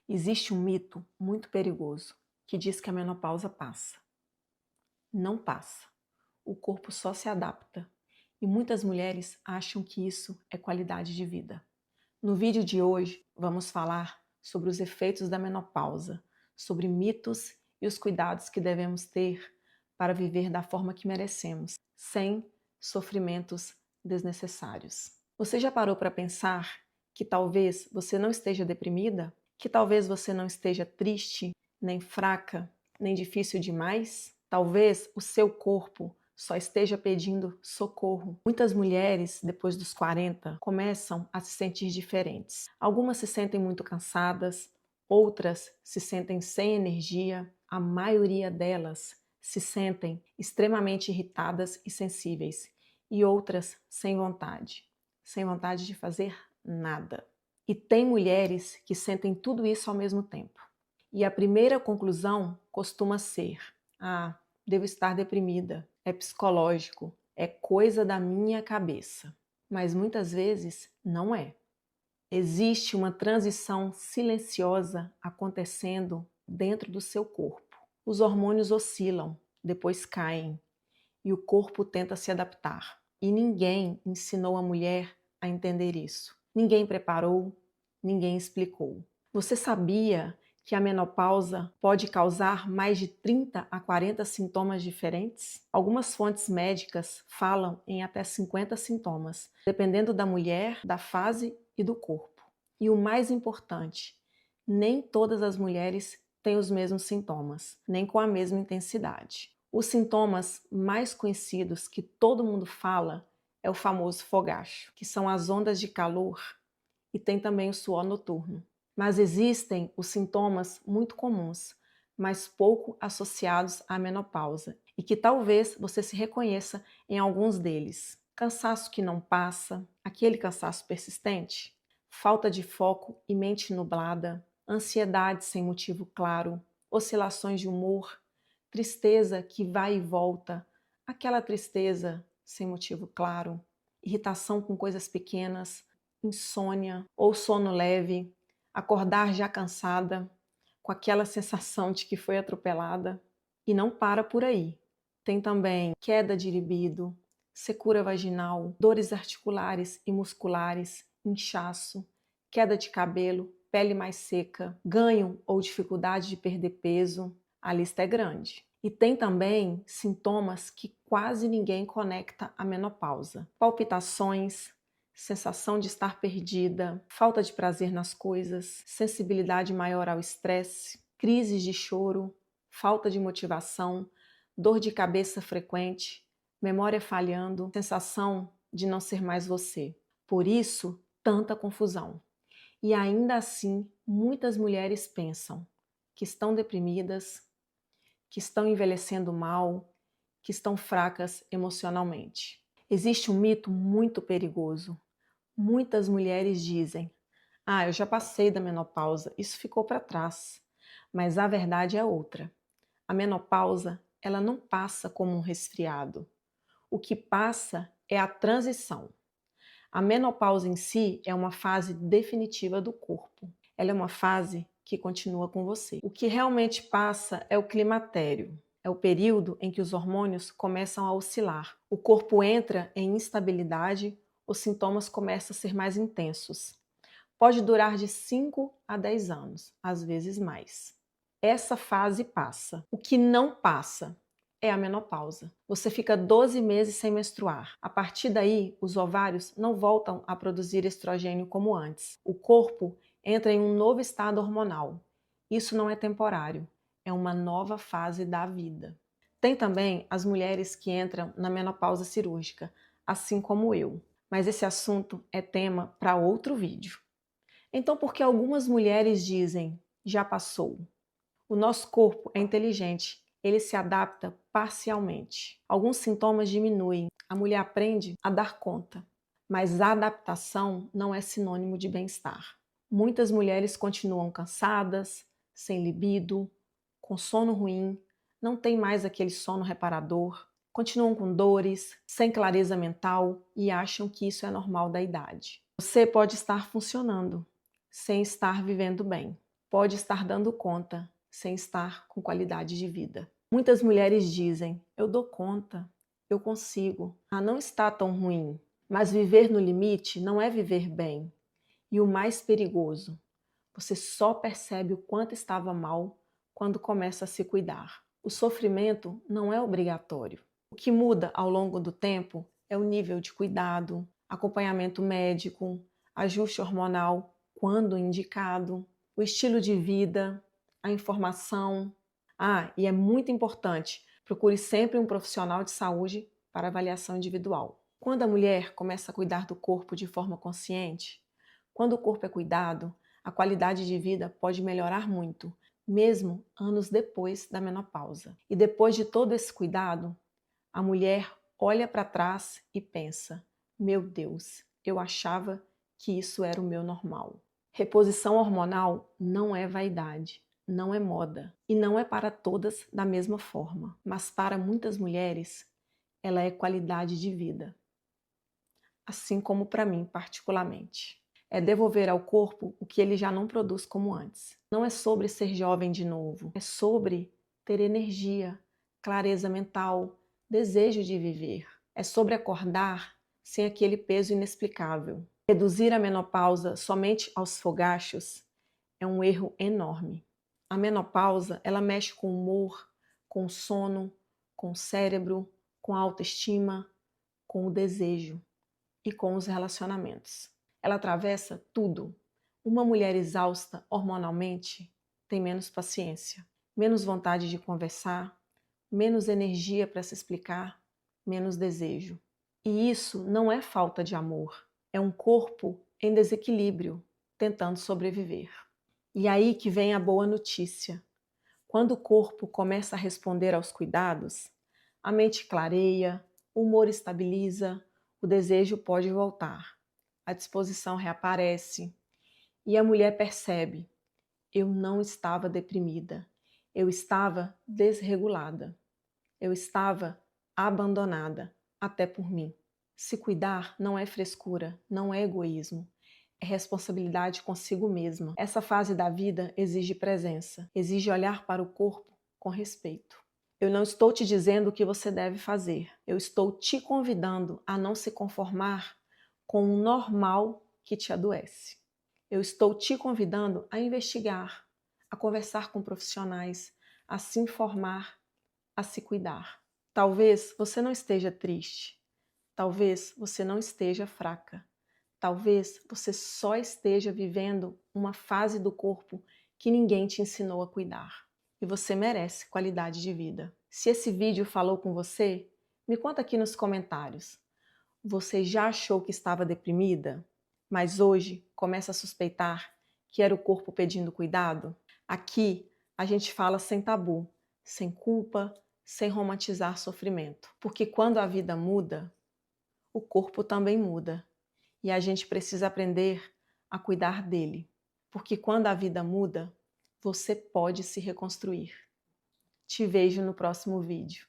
Existe um mito muito perigoso que diz que a menopausa passa. Não passa. O corpo só se adapta. E muitas mulheres acham que isso é qualidade de vida. No vídeo de hoje, vamos falar sobre os efeitos da menopausa, sobre mitos e os cuidados que devemos ter para viver da forma que merecemos, sem sofrimentos desnecessários. Você já parou para pensar que talvez você não esteja deprimida? Que talvez você não esteja triste, nem fraca, nem difícil demais? Talvez o seu corpo só esteja pedindo socorro. Muitas mulheres, depois dos 40, começam a se sentir diferentes. Algumas se sentem muito cansadas, outras se sentem sem energia, a maioria delas se sentem extremamente irritadas e sensíveis, e outras sem vontade de fazer nada. E tem mulheres que sentem tudo isso ao mesmo tempo. E a primeira conclusão costuma ser: devo estar deprimida, é psicológico, é coisa da minha cabeça. Mas muitas vezes não é. Existe uma transição silenciosa acontecendo dentro do seu corpo. Os hormônios oscilam, depois caem, e o corpo tenta se adaptar. E ninguém ensinou a mulher a entender isso. Ninguém preparou, ninguém explicou. Você sabia que a menopausa pode causar mais de 30 a 40 sintomas diferentes? Algumas fontes médicas falam em até 50 sintomas, dependendo da mulher, da fase e do corpo. E o mais importante, nem todas as mulheres têm os mesmos sintomas, nem com a mesma intensidade. Os sintomas mais conhecidos que todo mundo fala é o famoso fogacho, que são as ondas de calor, e tem também o suor noturno. Mas existem os sintomas muito comuns, mas pouco associados à menopausa, e que talvez você se reconheça em alguns deles. Cansaço que não passa, aquele cansaço persistente, falta de foco e mente nublada, ansiedade sem motivo claro, oscilações de humor, tristeza que vai e volta, aquela tristeza sem motivo claro, irritação com coisas pequenas, insônia ou sono leve, acordar já cansada, com aquela sensação de que foi atropelada. E não para por aí. Tem também queda de libido, secura vaginal, dores articulares e musculares, inchaço, queda de cabelo, pele mais seca, ganho ou dificuldade de perder peso. A lista é grande. E tem também sintomas que quase ninguém conecta à menopausa. Palpitações, sensação de estar perdida, falta de prazer nas coisas, sensibilidade maior ao estresse, crises de choro, falta de motivação, dor de cabeça frequente, memória falhando, sensação de não ser mais você. Por isso, tanta confusão. E ainda assim, muitas mulheres pensam que estão deprimidas, que estão envelhecendo mal, que estão fracas emocionalmente. Existe um mito muito perigoso. Muitas mulheres dizem: eu já passei da menopausa, isso ficou para trás. Mas a verdade é outra. A menopausa, ela não passa como um resfriado. O que passa é a transição. A menopausa em si é uma fase definitiva do corpo. Ela é uma fase que continua com você. O que realmente passa é o climatério. É o período em que os hormônios começam a oscilar. O corpo entra em instabilidade, os sintomas começam a ser mais intensos. Pode durar de 5 a 10 anos, às vezes mais. Essa fase passa. O que não passa é a menopausa. Você fica 12 meses sem menstruar. A partir daí, os ovários não voltam a produzir estrogênio como antes. O corpo entra em um novo estado hormonal. Isso não é temporário, é uma nova fase da vida. Tem também as mulheres que entram na menopausa cirúrgica, assim como eu. Mas esse assunto é tema para outro vídeo. Então, por que algumas mulheres dizem, já passou? O nosso corpo é inteligente, ele se adapta parcialmente. Alguns sintomas diminuem, a mulher aprende a dar conta. Mas a adaptação não é sinônimo de bem-estar. Muitas mulheres continuam cansadas, sem libido, com sono ruim, não tem mais aquele sono reparador, continuam com dores, sem clareza mental e acham que isso é normal da idade. Você pode estar funcionando, sem estar vivendo bem. pode estar dando conta sem estar com qualidade de vida. Muitas mulheres dizem, eu dou conta, eu consigo, não está tão ruim. Mas viver no limite não é viver bem. E o mais perigoso, você só percebe o quanto estava mal quando começa a se cuidar. O sofrimento não é obrigatório. O que muda ao longo do tempo é o nível de cuidado, acompanhamento médico, ajuste hormonal quando indicado, o estilo de vida, a informação. E é muito importante, procure sempre um profissional de saúde para avaliação individual. Quando a mulher começa a cuidar do corpo de forma consciente, quando o corpo é cuidado, a qualidade de vida pode melhorar muito, mesmo anos depois da menopausa. E depois de todo esse cuidado, a mulher olha para trás e pensa, meu Deus, eu achava que isso era o meu normal. Reposição hormonal não é vaidade, não é moda e não é para todas da mesma forma, mas para muitas mulheres ela é qualidade de vida. Assim como para mim particularmente. É devolver ao corpo o que ele já não produz como antes. Não é sobre ser jovem de novo, é sobre ter energia, clareza mental, desejo de viver. É sobre acordar sem aquele peso inexplicável. Reduzir a menopausa somente aos fogachos é um erro enorme. A menopausa, ela mexe com o humor, com o sono, com o cérebro, com a autoestima, com o desejo e com os relacionamentos. Ela atravessa tudo. Uma mulher exausta hormonalmente tem menos paciência, menos vontade de conversar, menos energia para se explicar, menos desejo. E isso não é falta de amor, é um corpo em desequilíbrio, tentando sobreviver. E aí que vem a boa notícia. Quando o corpo começa a responder aos cuidados, a mente clareia, o humor estabiliza, o desejo pode voltar, a disposição reaparece e a mulher percebe: eu não estava deprimida, eu estava desregulada, eu estava abandonada, até por mim. Se cuidar não é frescura, não é egoísmo, é responsabilidade consigo mesma. Essa fase da vida exige presença, exige olhar para o corpo com respeito. Eu não estou te dizendo o que você deve fazer. Eu estou te convidando a não se conformar com o normal que te adoece. Eu estou te convidando a investigar, a conversar com profissionais, a se informar, a se cuidar. Talvez você não esteja triste. Talvez você não esteja fraca. Talvez você só esteja vivendo uma fase do corpo que ninguém te ensinou a cuidar. E você merece qualidade de vida. Se esse vídeo falou com você, me conta aqui nos comentários. Você já achou que estava deprimida, mas hoje começa a suspeitar que era o corpo pedindo cuidado? Aqui a gente fala sem tabu, sem culpa, sem romantizar sofrimento. Porque quando a vida muda, o corpo também muda. E a gente precisa aprender a cuidar dele. Porque quando a vida muda, você pode se reconstruir. Te vejo no próximo vídeo.